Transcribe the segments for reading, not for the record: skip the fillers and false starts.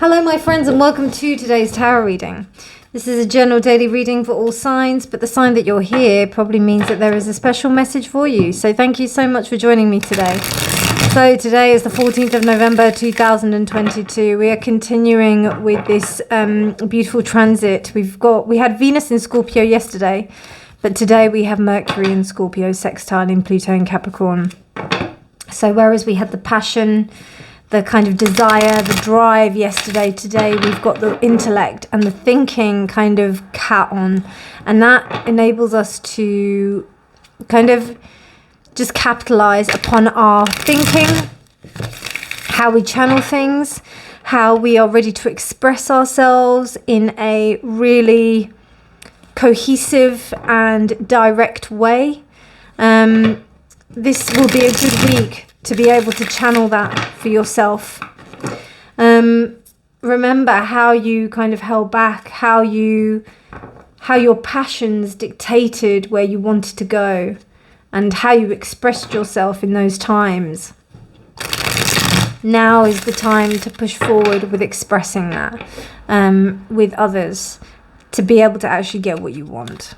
Hello my friends and welcome to today's tarot reading. This is a general daily reading for all signs, but the sign that you're here probably means that there is a special message for you. So thank you so much for joining me today. So today is the 14th of November 2022. We are continuing with this beautiful transit. We had Venus in Scorpio yesterday, but today we have Mercury in Scorpio sextiling Pluto in Capricorn. So whereas we had the passion, the kind of desire, the drive yesterday, today we've got the intellect and the thinking kind of cat on. And that enables us to kind of just capitalize upon our thinking, how we channel things, how we are ready to express ourselves in a really cohesive and direct way. This will be a good week to be able to channel that for yourself. Remember how you kind of held back, how your passions dictated where you wanted to go and how you expressed yourself in those times. Now is the time to push forward with expressing that with others to be able to actually get what you want.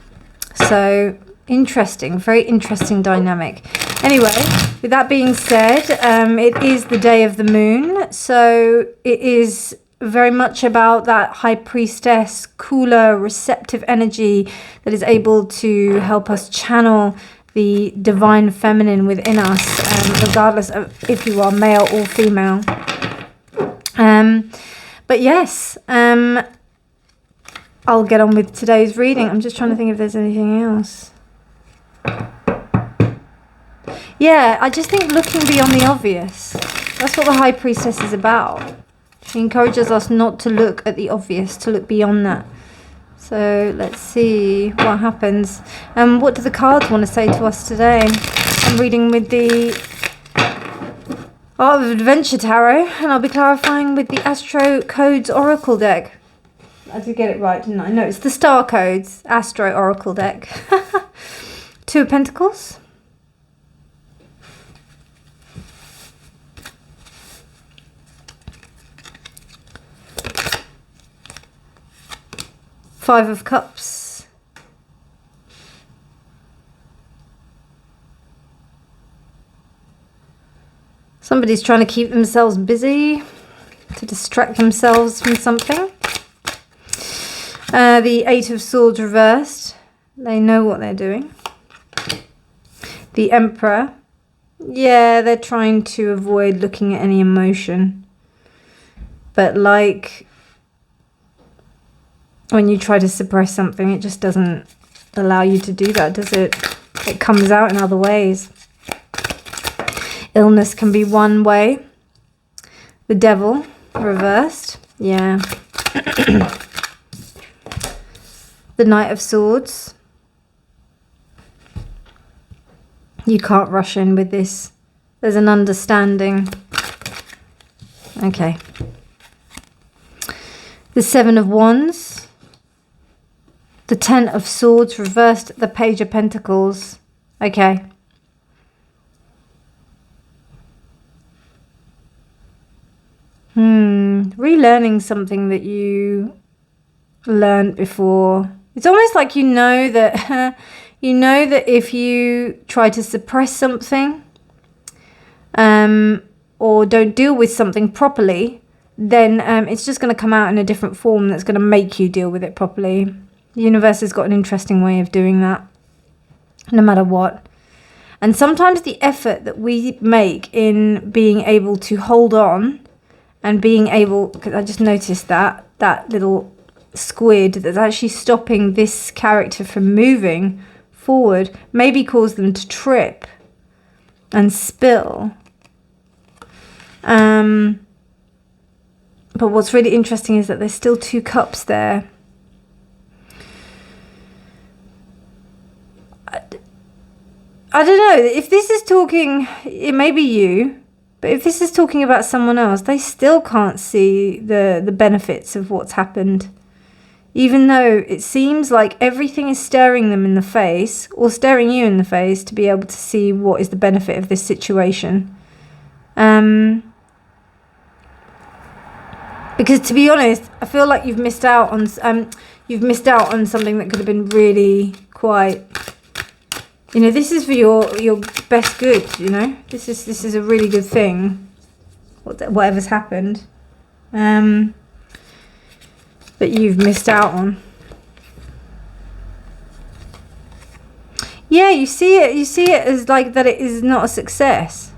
So interesting, very interesting dynamic. Anyway, with that being said, it is the day of the moon, so it is very much about that high priestess, cooler, receptive energy that is able to help us channel the divine feminine within us, regardless of if you are male or female. But yes, I'll get on with today's reading. I'm just trying to think if there's anything else. Yeah, I just think looking beyond the obvious. That's what the High Priestess is about. She encourages us not to look at the obvious, to look beyond that. So let's see what happens. What do the cards want to say to us today? I'm reading with the Art of Adventure Tarot, and I'll be clarifying with the Astro Codes Oracle deck. I did get it right, didn't I? No, it's the Star Codes Astro Oracle deck. Two of Pentacles. Five of Cups. Somebody's trying to keep themselves busy, to distract themselves from something. The Eight of Swords reversed. They know what they're doing. The Emperor. Yeah, they're trying to avoid looking at any emotion. But like when you try to suppress something, it just doesn't allow you to do that, does it? It comes out in other ways. Illness can be one way. The Devil, reversed. Yeah. The Knight of Swords. You can't rush in with this. There's an understanding. Okay. The Seven of Wands. The Ten of Swords reversed, the Page of Pentacles. Okay. Relearning something that you learned before. It's almost like you know that if you try to suppress something or don't deal with something properly, then it's just going to come out in a different form that's going to make you deal with it properly. The universe has got an interesting way of doing that, no matter what. And sometimes the effort that we make in being able to hold on and being able, because I just noticed that little squid that's actually stopping this character from moving forward, maybe cause them to trip and spill. But what's really interesting is that there's still two cups there. I don't know, if this is talking, it may be you, but if this is talking about someone else, they still can't see the benefits of what's happened. Even though it seems like everything is staring them in the face, or staring you in the face, to be able to see what is the benefit of this situation. Because to be honest, I feel like you've missed out on something that could have been really quite, you know, this is for your best good, you know. This is a really good thing, whatever's happened, but you've missed out on. Yeah, you see it as like that it is not a success.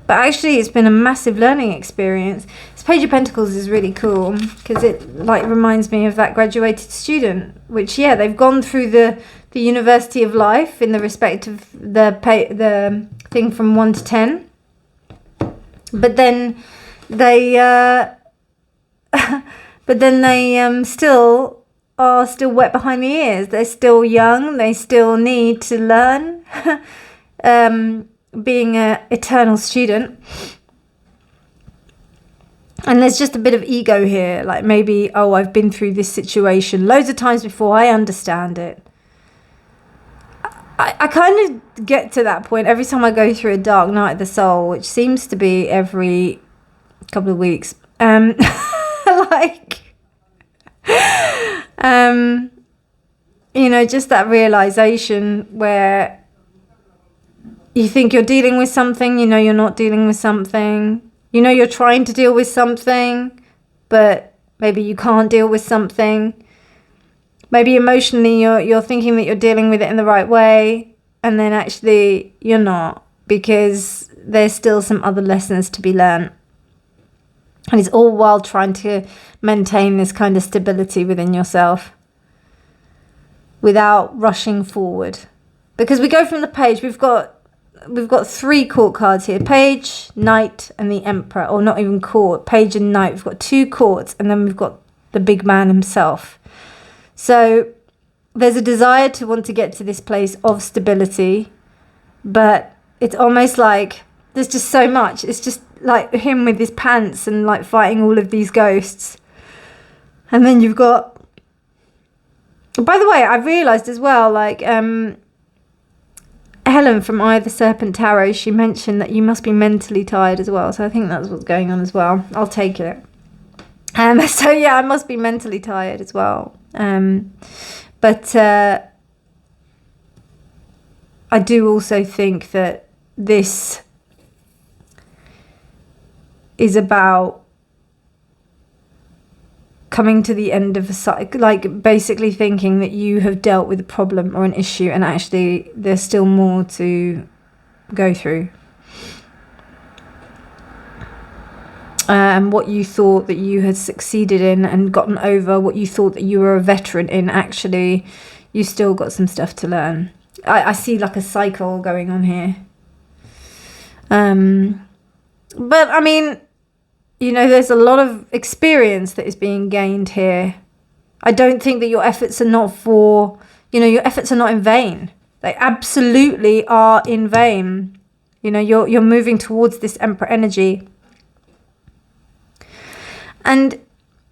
But actually it's been a massive learning experience. This Page of Pentacles is really cool because it like reminds me of that graduated student, which, yeah, they've gone through the university of life in the respect of the thing from 1 to 10. But then they still are still wet behind the ears. They're still young. They still need to learn. Being an eternal student. And there's just a bit of ego here. Like maybe, oh, I've been through this situation loads of times before. I understand it. I kind of get to that point every time I go through a dark night of the soul, which seems to be every couple of weeks. You know, just that realization where you think you're dealing with something, you know you're not dealing with something. You know you're trying to deal with something, but maybe you can't deal with something. Maybe emotionally you're thinking that you're dealing with it in the right way, and then actually you're not, because there's still some other lessons to be learned. And it's all while trying to maintain this kind of stability within yourself without rushing forward. Because we go from the page, we've got 3 court cards here. Page, Knight, and the Emperor. Or not even court. Page and Knight. We've got 2 courts, and then we've got the big man himself. So there's a desire to want to get to this place of stability. But it's almost like there's just so much. It's just like him with his pants and like fighting all of these ghosts. And then you've got... By the way, I realised as well, like... Helen from Eye of the Serpent Tarot, she mentioned that you must be mentally tired as well. So I think that's what's going on as well. I'll take it. So yeah, I must be mentally tired as well. But I do also think that this is about coming to the end of a cycle, like basically thinking that you have dealt with a problem or an issue, and actually there's still more to go through. What you thought that you had succeeded in and gotten over, what you thought that you were a veteran in, actually you still got some stuff to learn. I see like a cycle going on here. But I mean, you know, there's a lot of experience that is being gained here. I don't think that your efforts are not for, you know, your efforts are not in vain. They absolutely are in vain. You know, you're moving towards this Emperor energy. And,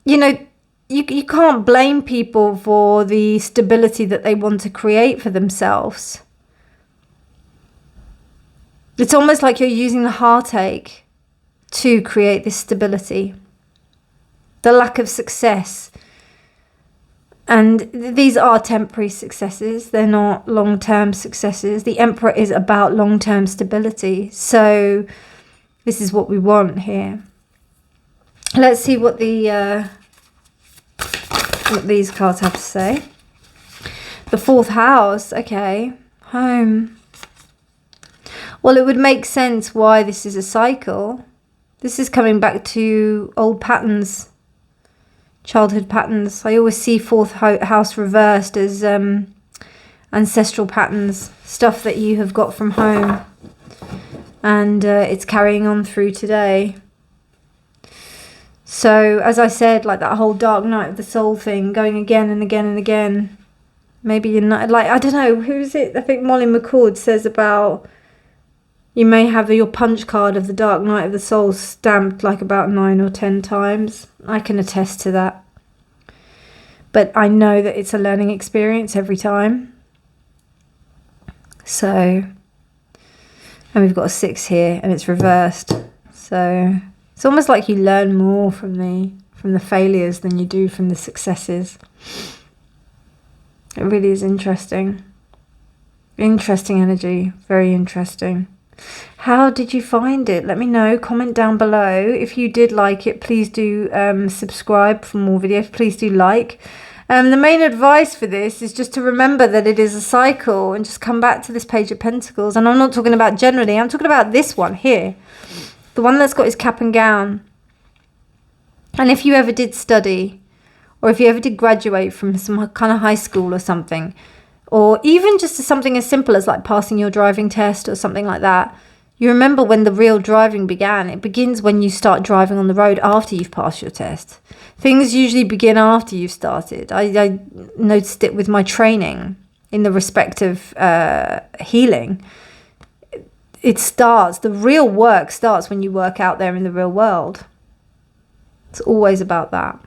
you know, you can't blame people for the stability that they want to create for themselves. It's almost like you're using the heartache to create this stability, the lack of success. And these are temporary successes. They're not long-term successes. The Emperor is about long-term stability. So this is what we want here. Let's see what what these cards have to say. The 4th house. Okay. Home. Well, it would make sense why this is a cycle. This is coming back to old patterns, childhood patterns. I always see 4th house reversed as ancestral patterns, stuff that you have got from home. And it's carrying on through today. So, as I said, like that whole dark night of the soul thing, going again and again and again. Maybe you're not, like, I don't know, who is it? I think Molly McCord says about... You may have your punch card of the Dark Night of the Soul stamped like about 9 or 10 times. I can attest to that. But I know that it's a learning experience every time. So, and we've got a 6 here and it's reversed. So, It's almost like you learn more from the failures than you do from the successes. It really is interesting. Interesting energy. Very interesting. How did you find it? Let me know. Comment down below. If you did like it, please do subscribe for more videos. Please do like. The main advice for this is just to remember that it is a cycle and just come back to this Page of Pentacles. And I'm not talking about generally. I'm talking about this one here. The one that's got his cap and gown. And if you ever did study, or if you ever did graduate from some kind of high school or something, or even just something as simple as like passing your driving test or something like that, you remember when the real driving began. It begins when you start driving on the road after you've passed your test. Things usually begin after you've started. I noticed it with my training in the respect of healing. It starts, the real work starts when you work out there in the real world. It's always about that.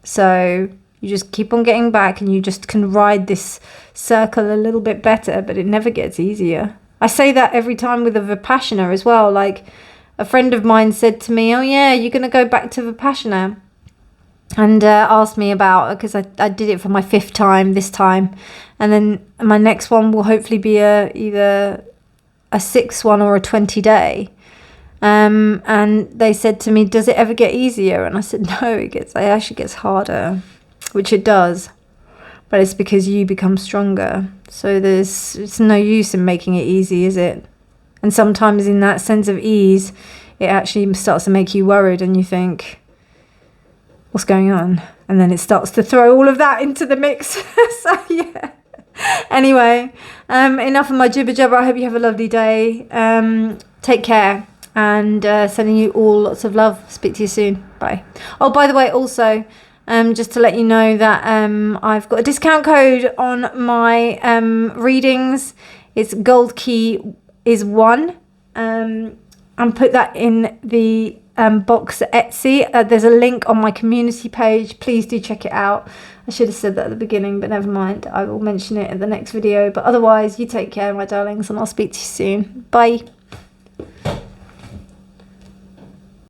So you just keep on getting back and you just can ride this circle a little bit better, but it never gets easier. I say that every time with a Vipassana as well. Like a friend of mine said to me, oh yeah, you're going to go back to Vipassana. And asked me about, because I did it for my 5th time this time. And then my next one will hopefully be either a 6th one or a 20-day. And they said to me, does it ever get easier? And I said, no, it actually gets harder, which it does, but it's because you become stronger. So it's no use in making it easy, is it? And sometimes in that sense of ease, it actually starts to make you worried and you think, what's going on? And then it starts to throw all of that into the mix. So yeah. Anyway, enough of my jibber jabber. I hope you have a lovely day. Take care. And sending you all lots of love. Speak to you soon. Bye. Oh, by the way, also, just to let you know that I've got a discount code on my readings. It's gold key is 1. And put that in the box at Etsy. There's a link on my community page. Please do check it out. I should have said that at the beginning, but never mind. I will mention it in the next video. But otherwise, you take care, my darlings, and I'll speak to you soon. Bye.